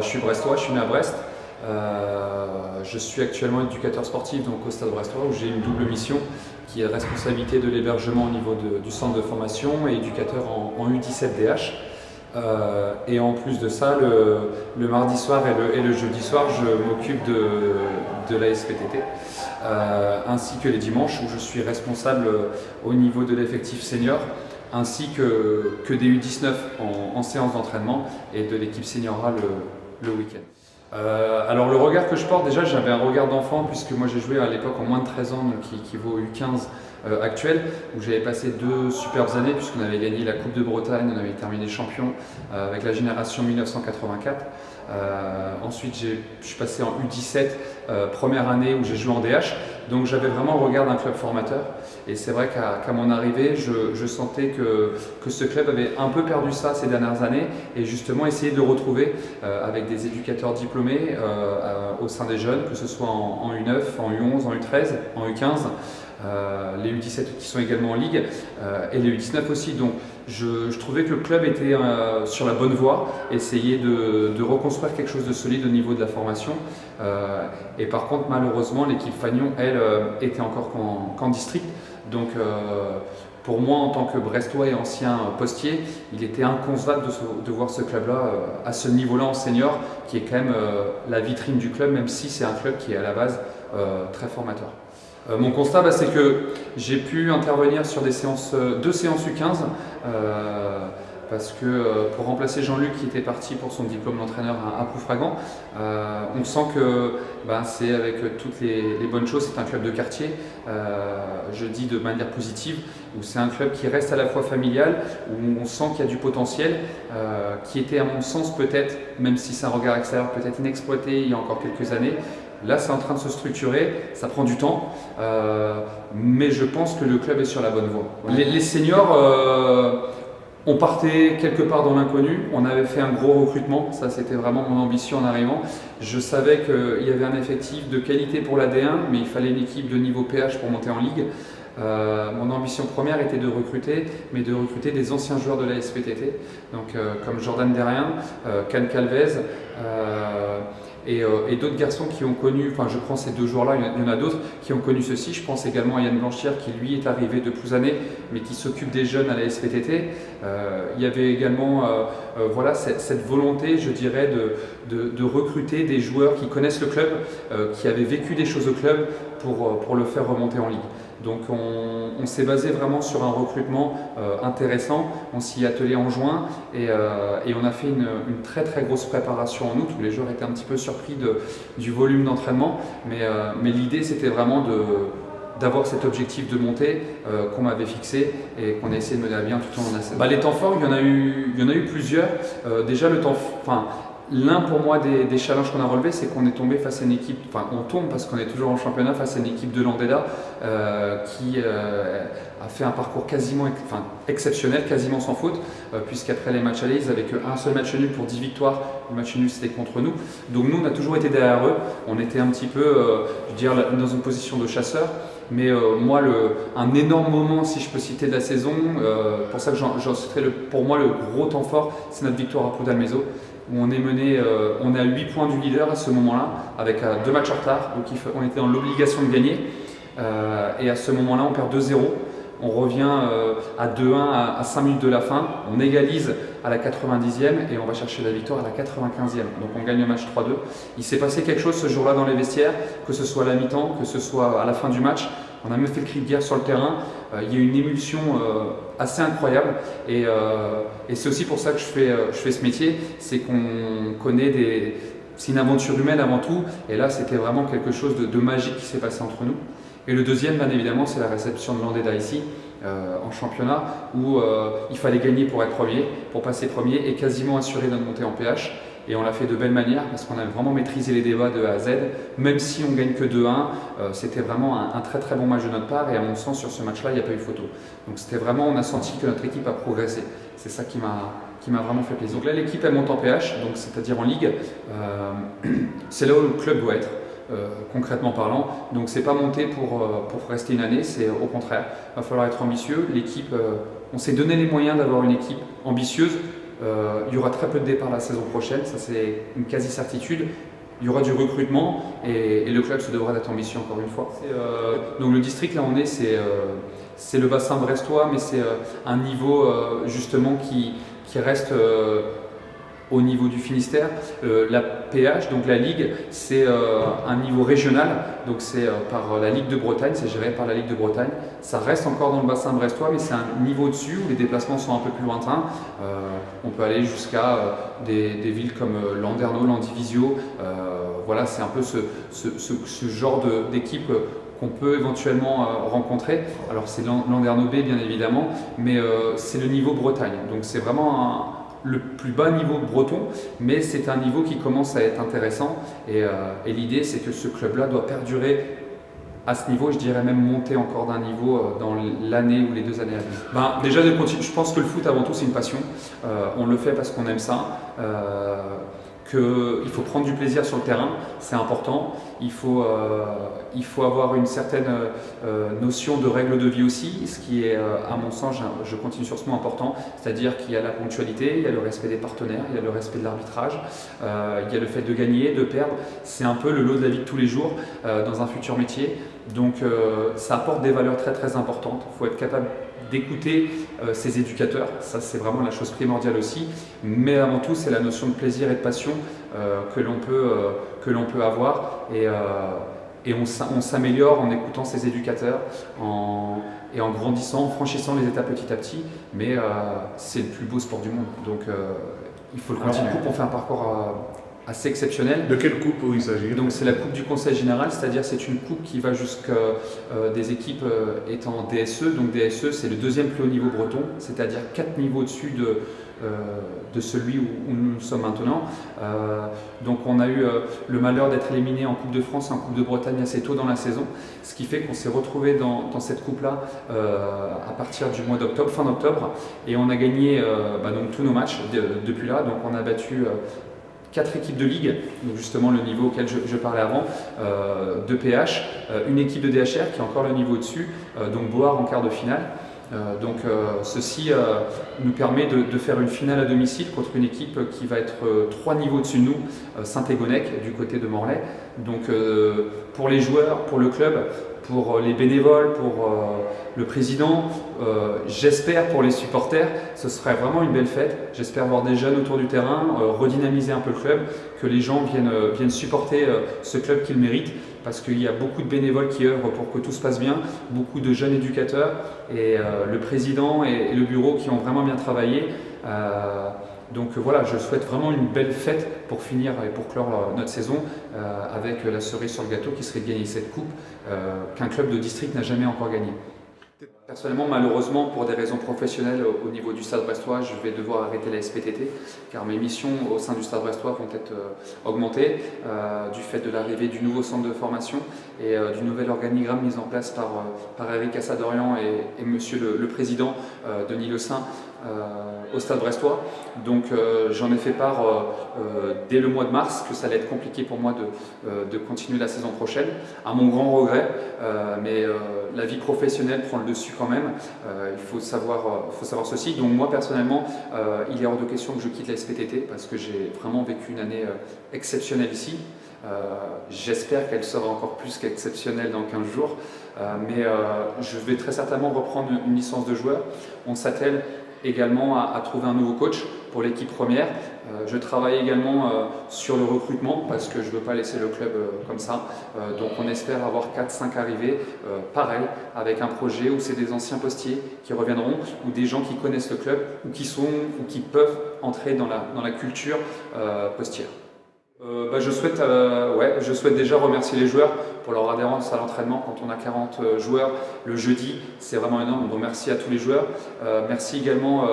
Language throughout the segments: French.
je suis brestois, je suis né à Brest. Je suis actuellement éducateur sportif donc au Stade Brestois où j'ai une double mission qui est responsabilité de l'hébergement au niveau du centre de formation et éducateur en U17DH. Et en plus de ça, le mardi soir et le jeudi soir, je m'occupe de la SPTT, ainsi que les dimanches où je suis responsable au niveau de l'effectif senior, ainsi que des U19 en séance d'entraînement et de l'équipe seniora le week-end. Alors le regard que je porte, déjà j'avais un regard d'enfant puisque moi j'ai joué à l'époque en moins de 13 ans, donc qui équivaut au U15 actuel, où j'avais passé 2 superbes années puisqu'on avait gagné la Coupe de Bretagne, on avait terminé champion avec la génération 1984. Ensuite je suis passé en U17, première année où j'ai joué en DH, donc j'avais vraiment le regard d'un club formateur. Et c'est vrai qu'à mon arrivée, je sentais que ce club avait un peu perdu ça ces dernières années et justement essayer de le retrouver avec des éducateurs diplômés au sein des jeunes, que ce soit en U9, en U11, en U13, en U15. Les U17 qui sont également en ligue et les U19 aussi. Donc je trouvais que le club était sur la bonne voie, essayer de reconstruire quelque chose de solide au niveau de la formation. Et par contre, malheureusement, l'équipe Fagnon, elle, était encore qu'en district. Donc pour moi, en tant que Brestois et ancien postier, il était inconcevable de voir ce club-là à ce niveau-là en senior, qui est quand même la vitrine du club, même si c'est un club qui est à la base très formateur. Mon constat, c'est que j'ai pu intervenir sur deux séances U15 parce que pour remplacer Jean-Luc qui était parti pour son diplôme d'entraîneur à Ploufragan, on sent que c'est avec toutes les bonnes choses, c'est un club de quartier, je dis de manière positive, où c'est un club qui reste à la fois familial, où on sent qu'il y a du potentiel, qui était à mon sens peut-être, même si c'est un regard extérieur, peut-être inexploité il y a encore quelques années. Là, c'est en train de se structurer, ça prend du temps, mais je pense que le club est sur la bonne voie. Les seniors, on partait quelque part dans l'inconnu, on avait fait un gros recrutement, ça c'était vraiment mon ambition en arrivant. Je savais qu'il y avait un effectif de qualité pour la D1, mais il fallait une équipe de niveau PH pour monter en ligue. Mon ambition première était de recruter, mais de recruter des anciens joueurs de la SPTT, donc comme Jordan Derrien, Can Calvez, et d'autres garçons qui ont connu, enfin je prends ces 2 joueurs-là, il y en a d'autres qui ont connu ceci. Je pense également à Yann Blanchière qui lui est arrivé de Plouzané mais qui s'occupe des jeunes à la SPTT. Il y avait également voilà, cette volonté, je dirais, de recruter des joueurs qui connaissent le club, qui avaient vécu des choses au club pour le faire remonter en ligue. Donc on s'est basé vraiment sur un recrutement intéressant, on s'y est attelé en juin et on a fait une très très grosse préparation en août où les joueurs étaient un petit peu surpris du volume d'entraînement, mais l'idée c'était vraiment d'avoir cet objectif de montée qu'on m'avait fixé et qu'on a essayé de mener à bien tout au long de la saison. Les temps forts, il y en a eu plusieurs. Déjà l'un pour moi des challenges qu'on a relevés, c'est qu'on est tombé face à une équipe, enfin on tombe parce qu'on est toujours en championnat face à une équipe de Landella qui a fait un parcours quasiment exceptionnel, quasiment sans faute, puisqu'après les matchs allés, ils n'avaient qu'un seul match nul pour 10 victoires, le match nul c'était contre nous. Donc nous on a toujours été derrière eux, on était un petit peu, je veux dire, dans une position de chasseur. Mais moi, un énorme moment, si je peux citer de la saison, pour ça que j'en citerai pour moi le gros temps fort, c'est notre victoire à Pau-d'Almézo, où on est mené, on est à 8 points du leader à ce moment-là, avec 2 matchs en retard, donc on était dans l'obligation de gagner. Et à ce moment-là, on perd 2-0. On revient à 2-1 à 5 minutes de la fin, on égalise à la 90e et on va chercher la victoire à la 95e. Donc on gagne le match 3-2. Il s'est passé quelque chose ce jour-là dans les vestiaires, que ce soit à la mi-temps, que ce soit à la fin du match. On a même fait le cri de guerre sur le terrain. Il y a eu une émulsion assez incroyable et c'est aussi pour ça que je fais ce métier, c'est qu'on connaît c'est une aventure humaine avant tout et là c'était vraiment quelque chose de magique qui s'est passé entre nous. Et le deuxième, bien évidemment, c'est la réception de Landella ici, en championnat, où il fallait gagner pour être premier, pour passer premier et quasiment assurer notre montée en PH. Et on l'a fait de belle manière parce qu'on a vraiment maîtrisé les débats de A à Z. Même si on gagne que 2-1, c'était vraiment un très très bon match de notre part. Et à mon sens, sur ce match-là, il n'y a pas eu photo. Donc c'était vraiment, on a senti que notre équipe a progressé. C'est ça qui m'a vraiment fait plaisir. Donc là, l'équipe, elle monte en PH, donc c'est-à-dire en Ligue. C'est là où le club doit être. Concrètement parlant, donc c'est pas monter pour rester une année, c'est au contraire, il va falloir être ambitieux. L'équipe, on s'est donné les moyens d'avoir une équipe ambitieuse, Il y aura très peu de départs la saison prochaine, ça c'est une quasi-certitude. Il y aura du recrutement et le club se devra d'être ambitieux encore une fois. Donc le district, là on est, c'est le bassin brestois, mais c'est un niveau justement qui reste au niveau du Finistère. La PH, donc la Ligue, c'est un niveau régional, donc c'est par la Ligue de Bretagne, c'est géré par la Ligue de Bretagne. Ça reste encore dans le bassin brestois, mais c'est un niveau au-dessus où les déplacements sont un peu plus lointains. On peut aller jusqu'à des villes comme Landerneau, Landivisiau. Voilà, c'est un peu ce genre d'équipe qu'on peut éventuellement rencontrer. Alors c'est Landerneau B bien évidemment, mais c'est le niveau Bretagne. Donc c'est vraiment le plus bas niveau breton, mais c'est un niveau qui commence à être intéressant et l'idée c'est que ce club-là doit perdurer à ce niveau, je dirais même monter encore d'un niveau dans l'année ou les 2 années à venir. Déjà, je pense que le foot avant tout c'est une passion, on le fait parce qu'on aime ça. Il faut prendre du plaisir sur le terrain, c'est important. Il faut avoir une certaine notion de règles de vie aussi, ce qui est, à mon sens, je continue sur ce mot important, c'est-à-dire qu'il y a la ponctualité, il y a le respect des partenaires, il y a le respect de l'arbitrage, il y a le fait de gagner, de perdre. C'est un peu le lot de la vie de tous les jours dans un futur métier. Donc ça apporte des valeurs très très importantes. Il faut être capable d'écouter ses éducateurs, ça c'est vraiment la chose primordiale aussi, mais avant tout c'est la notion de plaisir et de passion que l'on peut avoir et on s'améliore en écoutant ses éducateurs et en grandissant, en franchissant les étapes petit à petit, mais c'est le plus beau sport du monde, donc il faut le continuer. On fait un parcours assez exceptionnel. De quelle coupe il s'agit? Donc c'est la coupe du Conseil Général, c'est-à-dire c'est une coupe qui va jusqu'à des équipes étant en DSE. Donc DSE c'est le 2e plus haut niveau breton, c'est-à-dire 4 niveaux au-dessus de celui où nous sommes maintenant. Donc on a eu le malheur d'être éliminé en Coupe de France et en Coupe de Bretagne assez tôt dans la saison, ce qui fait qu'on s'est retrouvé dans cette coupe-là à partir du mois d'octobre, fin d'octobre, et on a gagné donc tous nos matchs depuis là. Donc on a battu 4 équipes de ligue, donc justement le niveau auquel je parlais avant, 2 PH, une équipe de DHR qui est encore le niveau au-dessus, donc Board en quart de finale. Ceci nous permet de faire une finale à domicile contre une équipe qui va être 3 niveaux au-dessus de nous, Saint-Égonec du côté de Morlaix. Donc pour les joueurs, pour le club, pour les bénévoles, pour le président, j'espère pour les supporters, ce serait vraiment une belle fête. J'espère voir des jeunes autour du terrain, redynamiser un peu le club, que les gens viennent supporter ce club qu'ils méritent, parce qu'il y a beaucoup de bénévoles qui œuvrent pour que tout se passe bien, beaucoup de jeunes éducateurs et le président et le bureau qui ont vraiment bien travaillé. Donc voilà, je souhaite vraiment une belle fête pour finir et pour clore notre saison avec la cerise sur le gâteau qui serait de gagner cette coupe qu'un club de district n'a jamais encore gagné. Personnellement, malheureusement, pour des raisons professionnelles au niveau du Stade brestois, je vais devoir arrêter la SPTT car mes missions au sein du Stade brestois vont être augmentées du fait de l'arrivée du nouveau centre de formation et du nouvel organigramme mis en place par Eric Assadorian et monsieur le président Denis Le Saint au Stade brestois. Donc j'en ai fait part dès le mois de mars que ça allait être compliqué pour moi de continuer la saison prochaine, à mon grand regret, mais la vie professionnelle prend le dessus quand même, il faut savoir ceci. Donc moi personnellement, il est hors de question que je quitte la SPTT parce que j'ai vraiment vécu une année exceptionnelle ici. J'espère qu'elle sera encore plus qu'exceptionnelle dans 15 jours, mais je vais très certainement reprendre une licence de joueur. On s'attelle également à trouver un nouveau coach pour l'équipe première. Je travaille également sur le recrutement parce que je ne veux pas laisser le club comme ça. Donc on espère avoir 4-5 arrivées, pareil, avec un projet où c'est des anciens postiers qui reviendront ou des gens qui connaissent le club ou qui peuvent entrer dans la culture postière. Je souhaite déjà remercier les joueurs pour leur adhérence à l'entraînement. Quand on a 40 joueurs le jeudi, c'est vraiment énorme. Donc merci à tous les joueurs. Merci également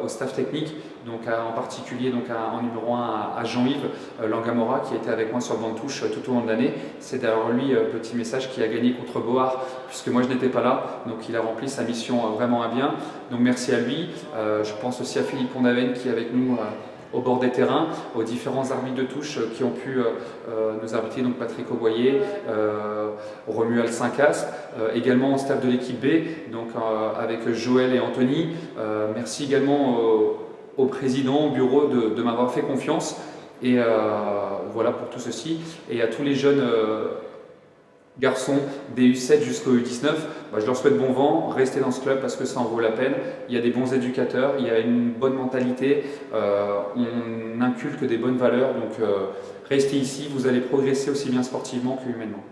au staff technique, donc en particulier en numéro 1 à Jean-Yves Langamora qui a été avec moi sur le banc de touche tout au long de l'année. C'est d'ailleurs lui, petit message, qui a gagné contre Board puisque moi je n'étais pas là. Donc il a rempli sa mission vraiment à bien. Donc merci à lui. Je pense aussi à Philippe Pondaven qui est avec nous au bord des terrains, aux différents arbitres de touche qui ont pu nous arbitrer, donc Patrick Auboyer, Romuald Saint-Cast, également au staff de l'équipe B, donc avec Joël et Anthony. Merci également au président, au bureau de m'avoir fait confiance. Et voilà pour tout ceci. Et à tous les jeunes garçons des U7 jusqu'au U19, je leur souhaite bon vent, restez dans ce club parce que ça en vaut la peine. Il y a des bons éducateurs, il y a une bonne mentalité, on inculque des bonnes valeurs, donc restez ici, vous allez progresser aussi bien sportivement qu'humainement.